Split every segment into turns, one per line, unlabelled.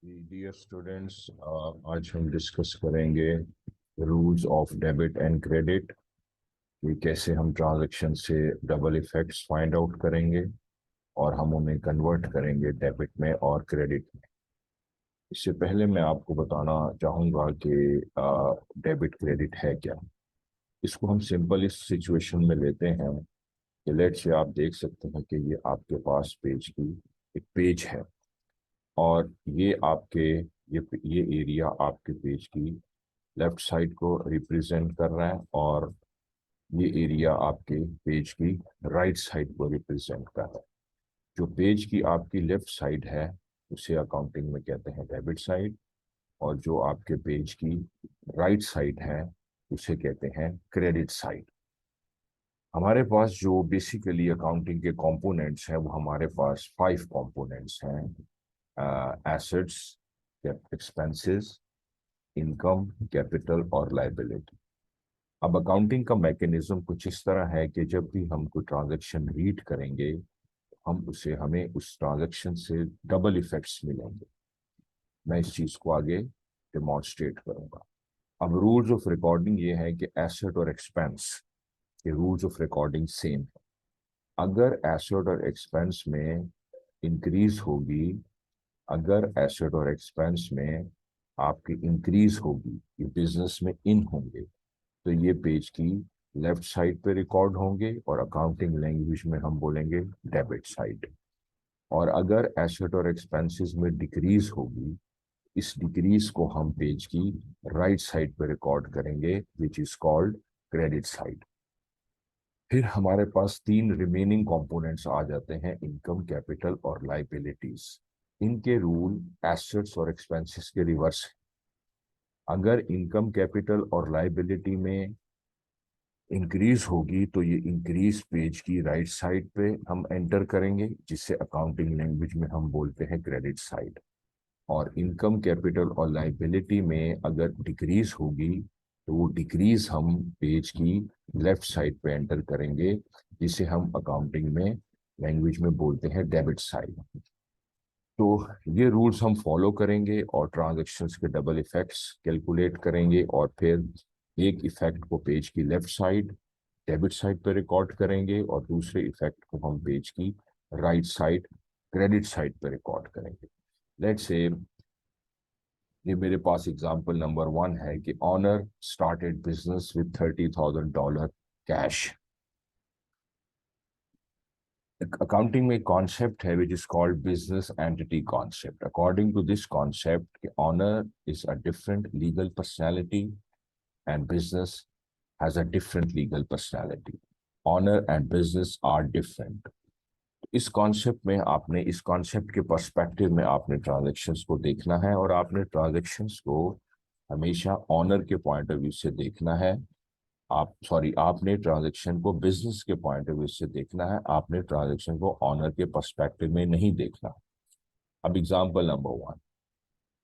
Dear students, आज हम discuss करेंगे rules of debit and credit. ये कैसे हम ट्रांजैक्शन से डबल इफेक्ट्स फाइंड आउट करेंगे और हम उन्हें कन्वर्ट करेंगे डेबिट में और क्रेडिट में। इससे पहले मैं आपको बताना चाहूँगा कि डेबिट क्रेडिट है क्या। इसको हम सिंपल इस सिचुएशन में लेते हैं कि लेट से आप देख सकते हैं कि ये आपके पास पेज की एक पेज है और ये आपके ये एरिया आपके पेज की लेफ्ट साइड को रिप्रेजेंट कर रहा है और ये एरिया आपके पेज की राइट साइड को रिप्रेजेंट कर रहा है। जो पेज की आपकी लेफ्ट साइड है उसे अकाउंटिंग में कहते हैं डेबिट साइड, और जो आपके पेज की राइट साइड है उसे कहते हैं क्रेडिट साइड। हमारे पास जो बेसिकली अकाउंटिंग के कंपोनेंट्स हैं वो हमारे पास 5 कंपोनेंट्स हैं: एसेट्स, एक्सपेंसेस, इनकम, कैपिटल और लाइबिलिटी। अब अकाउंटिंग का मैकेनिज्म कुछ इस तरह है कि जब भी हम कोई ट्रांजैक्शन रीड करेंगे हमें उस ट्रांजैक्शन से डबल इफेक्ट्स मिलेंगे। मैं इस चीज को आगे डिमॉन्स्ट्रेट करूंगा। अब रूल्स ऑफ रिकॉर्डिंग ये है कि एसेट और एक्सपेंस के रूल्स ऑफ रिकॉर्डिंग सेम है। अगर एसेट और एक्सपेंस में इंक्रीज होगी अगर एसेट और एक्सपेंस में आपकी इंक्रीज होगी, ये बिजनेस में इन होंगे, तो ये पेज की लेफ्ट साइड पे रिकॉर्ड होंगे और अकाउंटिंग लैंग्वेज में हम बोलेंगे डेबिट साइड। और अगर एसेट और एक्सपेंसेस में डिक्रीज होगी, इस डिक्रीज को हम पेज की राइट साइड पे रिकॉर्ड करेंगे, विच इज कॉल्ड क्रेडिट साइड। फिर हमारे पास 3 रिमेनिंग कंपोनेंट्स आ जाते हैं: इनकम, कैपिटल और लाइबिलिटीज। इनके रूल एसेट्स और एक्सपेंसेस के रिवर्स है। अगर इनकम, कैपिटल और लाइबिलिटी में इंक्रीज होगी तो ये इंक्रीज पेज की राइट साइड पे हम एंटर करेंगे, जिसे अकाउंटिंग लैंग्वेज में हम बोलते हैं क्रेडिट साइड। और इनकम, कैपिटल और लाइबिलिटी में अगर डिक्रीज होगी तो वो डिक्रीज हम पेज की लेफ्ट साइड पे एंटर करेंगे, जिसे हम अकाउंटिंग में लैंग्वेज में बोलते हैं डेबिट साइड। तो ये रूल्स हम फॉलो करेंगे और ट्रांजैक्शंस के डबल इफेक्ट्स कैलकुलेट करेंगे और फिर एक इफेक्ट को पेज की लेफ्ट साइड डेबिट साइड पे रिकॉर्ड करेंगे और दूसरे इफेक्ट को हम पेज की राइट साइड क्रेडिट साइड पे रिकॉर्ड करेंगे। लेट्स से ये मेरे पास एग्जांपल नंबर 1 है कि owner started business with $30,000 cash. Accounting में एक कॉन्सेप्ट है which is called business entity concept. According to this concept, owner is a different legal personality and business has a different legal personality. Honour and business are different. इस concept के perspective में आपने transactions को देखना है और आपने transactions को हमेशा ऑनर के पॉइंट ऑफ व्यू से देखना है। आपने ट्रांजैक्शन को बिजनेस के पॉइंट ऑफ व्यू से देखना है, आपने ट्रांजैक्शन को ऑनर के पर्सपेक्टिव में नहीं देखना। अब example number 1,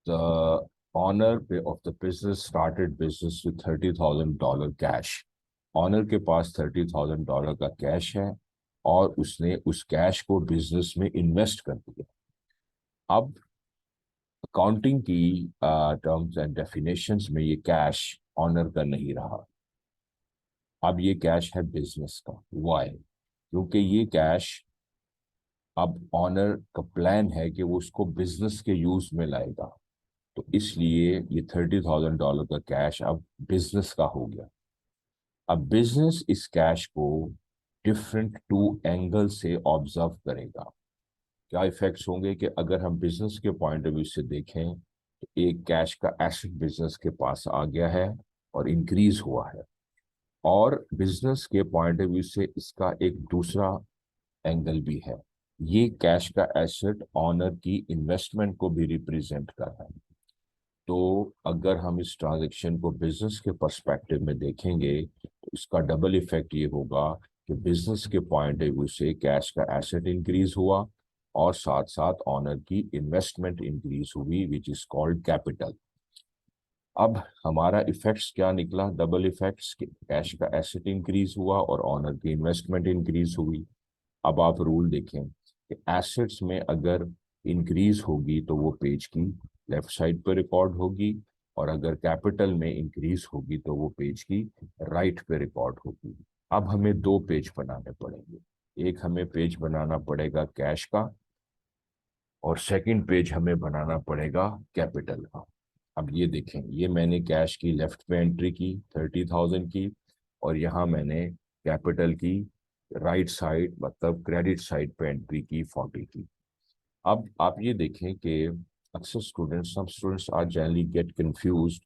the owner of the business started business with $30,000 cash. Owner के पास $30,000 का कैश है और उसने उस कैश को बिजनेस में इन्वेस्ट कर दिया। अब अकाउंटिंग की टर्म्स एंड डेफिनेशंस में ये कैश ऑनर का नहीं रहा, अब ये कैश है बिजनेस का। वाई? क्योंकि ये कैश अब ऑनर का प्लान है कि वो उसको बिजनेस के यूज में लाएगा, तो इसलिए ये $30,000 का कैश अब बिजनेस का हो गया। अब बिजनेस इस कैश को डिफरेंट 2 एंगल से ऑब्जर्व करेगा। क्या इफेक्ट्स होंगे कि अगर हम बिजनेस के पॉइंट ऑफ व्यू से देखें तो एक कैश का एसेट बिजनेस के पास आ गया है और इंक्रीज हुआ है, और बिजनेस के पॉइंट ऑफ व्यू से इसका एक दूसरा एंगल भी है। ये कैश का एसेट ऑनर की इन्वेस्टमेंट को भी रिप्रेजेंट कर रहा है। तो अगर हम इस ट्रांजैक्शन को बिजनेस के पर्सपेक्टिव में देखेंगे तो इसका डबल इफेक्ट ये होगा कि बिजनेस के पॉइंट ऑफ व्यू से कैश का एसेट इंक्रीज हुआ और साथ साथ ऑनर की इन्वेस्टमेंट इंक्रीज हुई, विच इज कॉल्ड कैपिटल। अब हमारा इफेक्ट्स क्या निकला? Double effects. कैश का एसेट इंक्रीज हुआ और ऑनर की इन्वेस्टमेंट इंक्रीज हुई। अब आप रूल देखें कि एसेट्स में अगर इंक्रीज होगी तो वो पेज की लेफ्ट साइड पे रिकॉर्ड होगी, और अगर कैपिटल में इंक्रीज होगी तो वो पेज की राइट पे रिकॉर्ड होगी। अब हमें दो पेज बनाने पड़ेंगे। एक हमें पेज बनाना पड़ेगा कैश का, और सेकंड पेज हमें बनाना पड़ेगा कैपिटल का। अब ये देखें, ये मैंने कैश की लेफ्ट पे एंट्री की 30,000 की, और यहाँ मैंने कैपिटल की राइट साइड मतलब क्रेडिट साइड पे एंट्री की 40 की। अब आप ये देखें कि अक्सर स्टूडेंट्स, सब students are generally get confused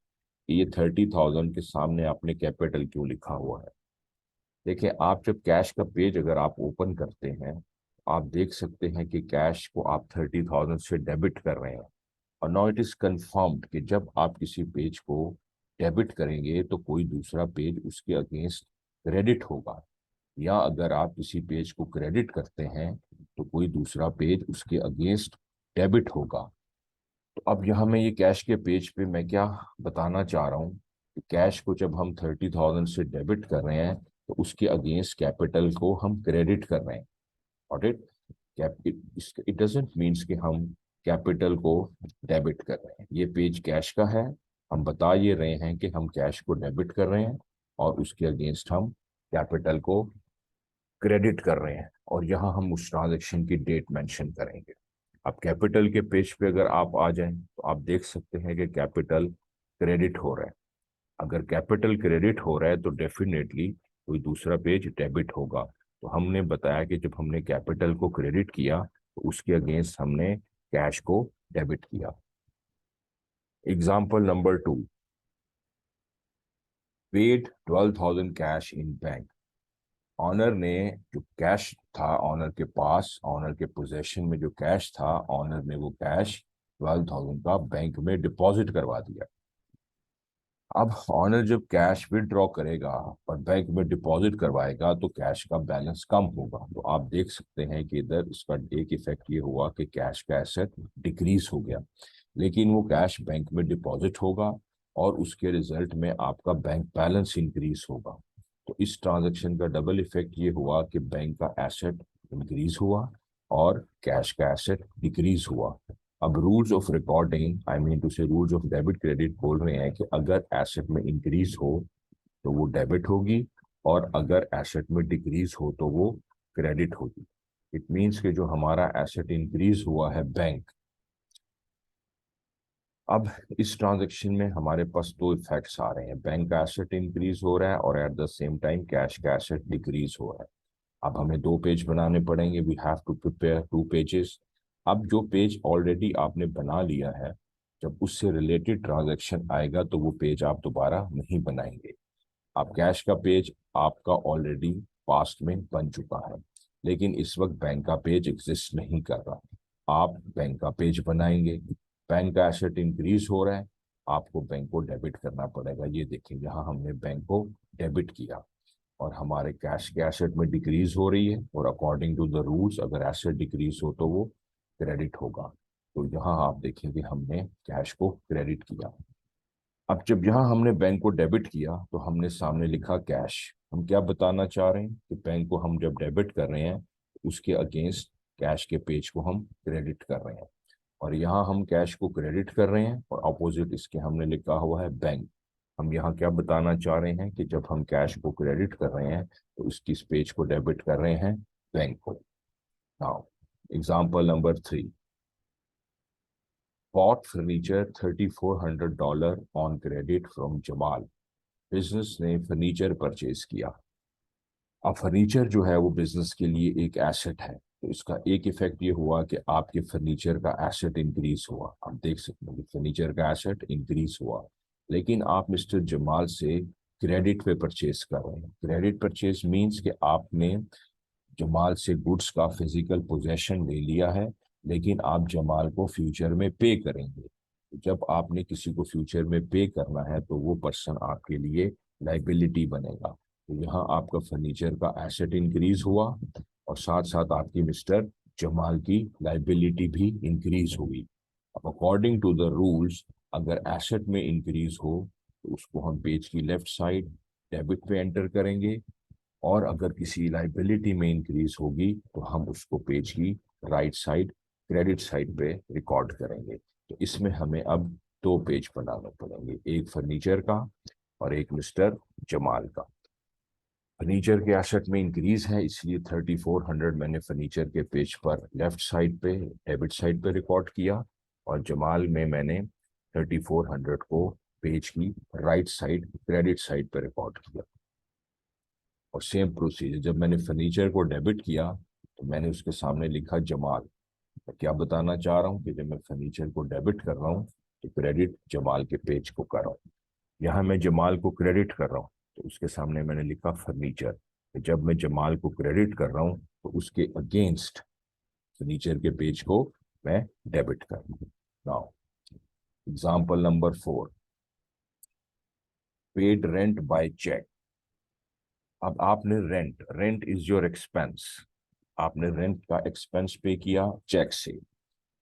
कि ये 30,000 के सामने आपने कैपिटल क्यों लिखा हुआ है। देखिए, आप जब कैश का पेज अगर आप ओपन करते हैं, आप देख सकते हैं कि कैश को आप 30,000 से डेबिट कर रहे हैं। और नाउ इट इज कंफर्म्ड कि जब आप किसी पेज को डेबिट करेंगे तो कोई दूसरा पेज उसके अगेंस्ट क्रेडिट होगा, या अगर आप किसी पेज को क्रेडिट करते हैं तो कोई दूसरा पेज उसके अगेंस्ट डेबिट होगा। तो अब यहाँ मैं ये कैश के पेज पे मैं क्या बताना चाह रहा हूँ कि कैश को जब हम 30,000 से डेबिट कर रहे हैं तो उसके अगेंस्ट कैपिटल को हम क्रेडिट कर रहे हैं। और इट डजेंट मीन्स कि हम कैपिटल को डेबिट कर रहे हैं। ये पेज कैश का है, हम बता ये रहे हैं कि हम कैश को डेबिट कर रहे हैं और उसके अगेंस्ट हम कैपिटल को क्रेडिट कर रहे हैं, और यहाँ हम उस ट्रांजेक्शन की डेट मेंशन करेंगे। अब कैपिटल के पेज पे अगर आप आ जाएं तो आप देख सकते हैं कि कैपिटल क्रेडिट हो रहा है। अगर कैपिटल क्रेडिट हो रहा है तो डेफिनेटली कोई दूसरा पेज डेबिट होगा। तो हमने बताया कि जब हमने कैपिटल को क्रेडिट किया तो उसके अगेंस्ट हमने कैश को डेबिट किया। Example number 2, paid 12,000 cash in bank. Owner ने जो कैश था ऑनर के पास, ऑनर के पोजेशन में जो कैश था, ऑनर ने वो कैश 12,000 का बैंक में डिपॉजिट करवा दिया। अब ऑनर जब कैश विड्रॉ करेगा और बैंक में डिपॉजिट करवाएगा तो कैश का बैलेंस कम होगा। तो आप देख सकते हैं कि इधर इसका एक इफेक्ट ये हुआ कि कैश का एसेट डिक्रीज हो गया, लेकिन वो कैश बैंक में डिपॉजिट होगा और उसके रिजल्ट में आपका बैंक बैलेंस इंक्रीज होगा। तो इस ट्रांजेक्शन का डबल इफेक्ट ये हुआ कि बैंक का एसेट इंक्रीज हुआ और कैश का एसेट डिक्रीज हुआ। अब rules of recording, I mean to say rules of debit credit बोल रहे हैं कि अगर एसेट में इंक्रीज हो तो वो डेबिट होगी, और अगर एसेट में डिक्रीज हो तो वो क्रेडिट होगी। इट मीन्स कि जो हमारा एसेट इंक्रीज हुआ है बैंक, अब इस ट्रांजेक्शन में हमारे पास दो इफेक्ट्स आ रहे हैं। बैंक का एसेट इंक्रीज हो रहा है और at the same time cash का एसेट डिक्रीज हो रहा है। अब हमें दो पेज बनाने पड़ेंगे, we have to prepare two pages. अब जो पेज ऑलरेडी आपने बना लिया है, जब उससे रिलेटेड ट्रांजैक्शन आएगा तो वो पेज आप दोबारा नहीं बनाएंगे। आप कैश का पेज आपका ऑलरेडी पास्ट में बन चुका है, लेकिन इस वक्त बैंक का पेज एग्जिस्ट नहीं कर रहा। आप बैंक का पेज बनाएंगे, बैंक का एसेट इंक्रीज हो रहा है, आपको बैंक को डेबिट करना पड़ेगा। ये देखिए, यहाँ हमने बैंक को डेबिट किया और हमारे कैश के एसेट में डिक्रीज हो रही है, और अकॉर्डिंग टू द रूल्स अगर एसेट डिक्रीज हो तो वो क्रेडिट होगा। तो यहाँ आप देखेंगे हमने कैश को क्रेडिट किया। अब जब यहाँ हमने बैंक को डेबिट किया तो हमने सामने लिखा कैश। हम क्या बताना चाह रहे हैं कि बैंक को हम जब डेबिट कर रहे हैं उसके अगेंस्ट कैश के पेज को हम क्रेडिट कर रहे हैं, और यहाँ हम कैश को क्रेडिट कर रहे हैं और अपोजिट इसके हमने लिखा हुआ है बैंक। हम यहाँ क्या बताना चाह रहे हैं कि जब हम कैश को क्रेडिट कर रहे हैं तो उसकी इस पेज को डेबिट कर रहे हैं बैंक को। Now example number 3, bought furniture $3,400 on credit from Jamal. Business ने फर्नीचर परचेज किया। अब फर्नीचर जो है वो बिजनेस के लिए एक एसेट है, तो इसका एक इफेक्ट ये हुआ कि आपके फर्नीचर का एसेट इंक्रीज हुआ। आप देख सकते हैं कि फर्नीचर का एसेट इंक्रीज हुआ, लेकिन आप मिस्टर जमाल से क्रेडिट पे परचेज कर रहे हैं। क्रेडिट परचेज मींस कि आपने जमाल से गुड्स का फिजिकल पोजेशन ले लिया है, लेकिन आप जमाल को फ्यूचर में पे करेंगे। जब आपने किसी को फ्यूचर में पे करना है तो वो पर्सन आपके लिए लाइबिलिटी बनेगा। तो यहाँ आपका फर्नीचर का एसेट इंक्रीज हुआ और साथ साथ आपकी मिस्टर जमाल की लाइबिलिटी भी इंक्रीज हुई। अब अकॉर्डिंग टू द रूल्स अगर एसेट में इंक्रीज हो तो उसको हम पेज की लेफ्ट साइड डेबिट पे एंटर करेंगे, और अगर किसी लाइबिलिटी में इंक्रीज होगी तो हम उसको पेज की राइट साइड क्रेडिट साइड पे रिकॉर्ड करेंगे। तो इसमें हमें अब दो पेज बनाने पड़ेंगे, एक फर्नीचर का और एक मिस्टर जमाल का। फर्नीचर के एसेट में इंक्रीज है, इसलिए 3400 मैंने फर्नीचर के पेज पर लेफ्ट साइड पे डेबिट साइड पे रिकॉर्ड किया, और जमाल में मैंने 3400 को पेज की राइट साइड क्रेडिट साइड पे रिकॉर्ड किया। और सेम प्रोसीजर, जब मैंने फर्नीचर को डेबिट किया तो मैंने उसके सामने लिखा जमाल। मैं क्या बताना चाह रहा हूँ कि जब मैं फर्नीचर को डेबिट कर रहा हूँ तो क्रेडिट जमाल के पेज को कर रहा हूँ। यहाँ मैं जमाल को क्रेडिट कर रहा हूँ तो उसके सामने मैंने लिखा फर्नीचर। जब मैं जमाल को क्रेडिट कर रहा हूँ तो उसके अगेंस्ट फर्नीचर के पेज को मैं डेबिट कर रहा हूँ। Now example number 4, paid rent by cheque. अब आपने रेंट इज योर एक्सपेंस, आपने रेंट का एक्सपेंस पे किया चेक से।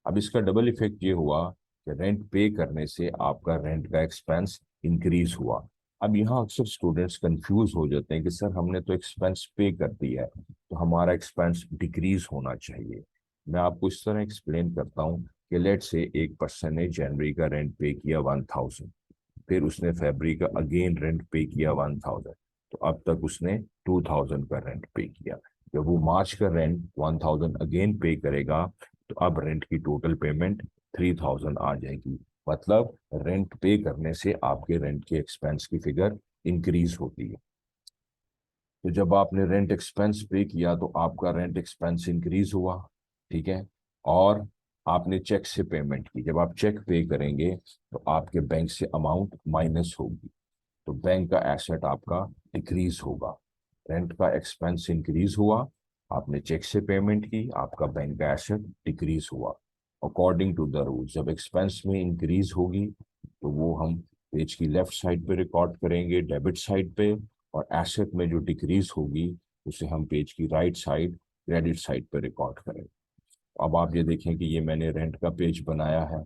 अब इसका डबल इफेक्ट ये हुआ कि रेंट पे करने से आपका रेंट का एक्सपेंस इंक्रीज हुआ। अब यहाँ अक्सर स्टूडेंट्स कंफ्यूज हो जाते हैं कि सर हमने तो एक्सपेंस पे कर दिया है तो हमारा एक्सपेंस डिक्रीज होना चाहिए। मैं आपको इस तरह एक्सप्लेन करता हूँ कि लेट से एक पर्सन ने जनवरी का रेंट पे किया 1000, फिर उसने फरवरी का अगेन रेंट पे किया 1000, तो अब तक उसने 2000 का रेंट पे किया। जब वो मार्च का रेंट 1000 अगेन पे करेगा तो अब रेंट की टोटल पेमेंट 3000 आ जाएगी। मतलब रेंट पे करने से आपके रेंट के एक्सपेंस की फिगर इंक्रीज होती है। तो जब आपने रेंट एक्सपेंस पे किया तो आपका रेंट एक्सपेंस इंक्रीज हुआ, ठीक है। और आपने चेक से पेमेंट की, जब आप चेक पे करेंगे तो आपके बैंक से अमाउंट माइनस होगी, तो बैंक का एसेट आपका डिक्रीज होगा। रेंट का एक्सपेंस इंक्रीज हुआ, आपने चेक से पेमेंट की, आपका बैंक का एसेट डिक्रीज हुआ। अकॉर्डिंग टू द रूल जब एक्सपेंस में इंक्रीज होगी तो वो हम पेज की लेफ्ट साइड पे रिकॉर्ड करेंगे डेबिट साइड पे, और एसेट में जो डिक्रीज होगी उसे हम पेज की राइट साइड क्रेडिट साइड पे रिकॉर्ड करेंगे। अब आप ये देखें कि ये मैंने रेंट का पेज बनाया है।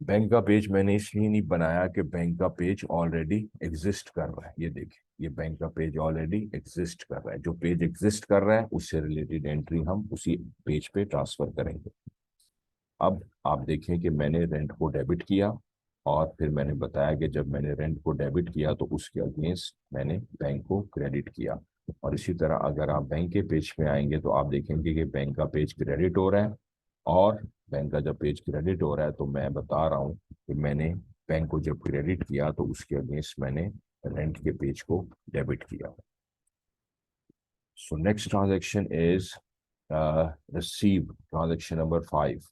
बैंक का पेज मैंने इसलिए नहीं बनाया कि बैंक का पेज ऑलरेडी एग्जिस्ट कर रहा है। ये देखिए, ये बैंक का पेज ऑलरेडी एग्जिस्ट कर रहा है, जो पेज एग्जिस्ट कर रहा है उससे रिलेटेड एंट्री हम उसी पेज पे ट्रांसफर करेंगे। अब आप देखें कि मैंने रेंट को डेबिट किया, और फिर मैंने बताया कि जब मैंने रेंट को डेबिट किया तो उसके अगेंस्ट मैंने बैंक को क्रेडिट किया। और इसी तरह अगर आप बैंक के पेज पे आएंगे तो आप देखेंगे कि बैंक का पेज क्रेडिट हो रहा है, और बैंक का जब पेज क्रेडिट हो रहा है तो मैं बता रहा हूँ कि मैंने बैंक को जब क्रेडिट किया तो उसके अगेंस्ट मैंने रेंट के पेज को डेबिट किया। So next transaction is receive, transaction number 5,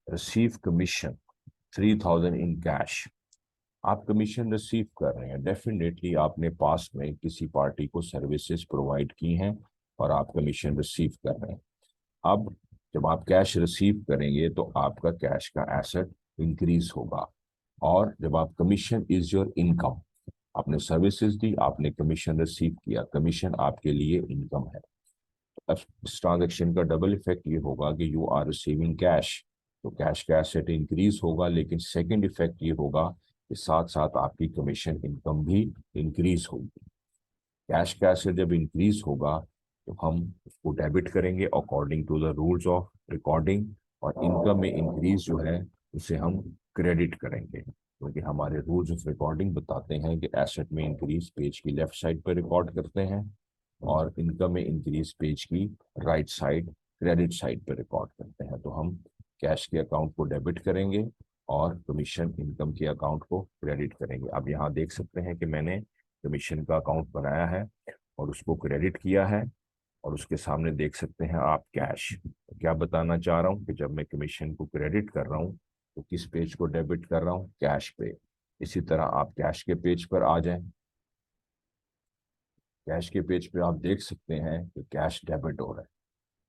receive commission 3000 in cash. आप कमीशन रिसीव कर रहे हैं, डेफिनेटली आपने पास में किसी पार्टी को सर्विसेज प्रोवाइड की हैं और आप कमीशन रिसीव कर रहे हैं। अब जब आप कैश रिसीव करेंगे तो आपका कैश का एसेट इंक्रीज होगा। और जब आप कमीशन इज योर इनकम, आपने सर्विसेज दी, आपने कमीशन रिसीव किया, कमीशन आपके लिए इनकम है। अब इस ट्रांजेक्शन का डबल इफेक्ट ये होगा कि यू आर रिसीविंग कैश, तो कैश का एसेट इंक्रीज होगा, लेकिन सेकंड इफेक्ट ये होगा कि साथ साथ आपकी कमीशन इनकम भी इंक्रीज होगी। कैश का एसेट जब इंक्रीज होगा तो हम उसको डेबिट करेंगे according to the rules of recording, और इनकम में इंक्रीज जो है उसे हम क्रेडिट करेंगे, क्योंकि हमारे रूल्स ऑफ रिकॉर्डिंग बताते हैं कि एसेट में इंक्रीज पेज की लेफ्ट साइड पर रिकॉर्ड करते हैं, और इनकम में इंक्रीज पेज की राइट साइड क्रेडिट साइड पर रिकॉर्ड करते हैं। तो हम कैश के अकाउंट को डेबिट करेंगे और कमीशन इनकम के अकाउंट को क्रेडिट करेंगे। अब यहाँ देख सकते हैं कि मैंने कमीशन का अकाउंट बनाया है और उसको क्रेडिट किया है, और उसके सामने देख सकते हैं आप कैश। तो क्या बताना चाह रहा हूँ कि जब मैं कमीशन को क्रेडिट कर रहा हूँ तो किस पेज को डेबिट कर रहा हूँ, कैश पे। इसी तरह आप कैश के पेज पर आ जाएं, कैश के पेज पे आप देख सकते हैं कि कैश डेबिट हो रहा है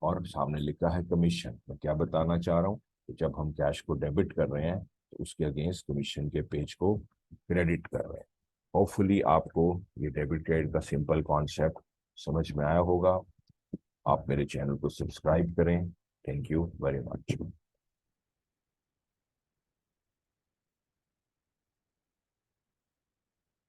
और सामने लिखा है कमीशन। मैं क्या बताना चाह रहा हूँ कि जब हम कैश को डेबिट कर रहे हैं तो उसके अगेंस्ट कमीशन के पेज को क्रेडिट कर रहे हैं। होपफुली आपको ये डेबिट क्रेडिट का सिंपल कॉन्सेप्ट समझ में आया होगा। आप मेरे चैनल को सब्सक्राइब करें। Thank you very much.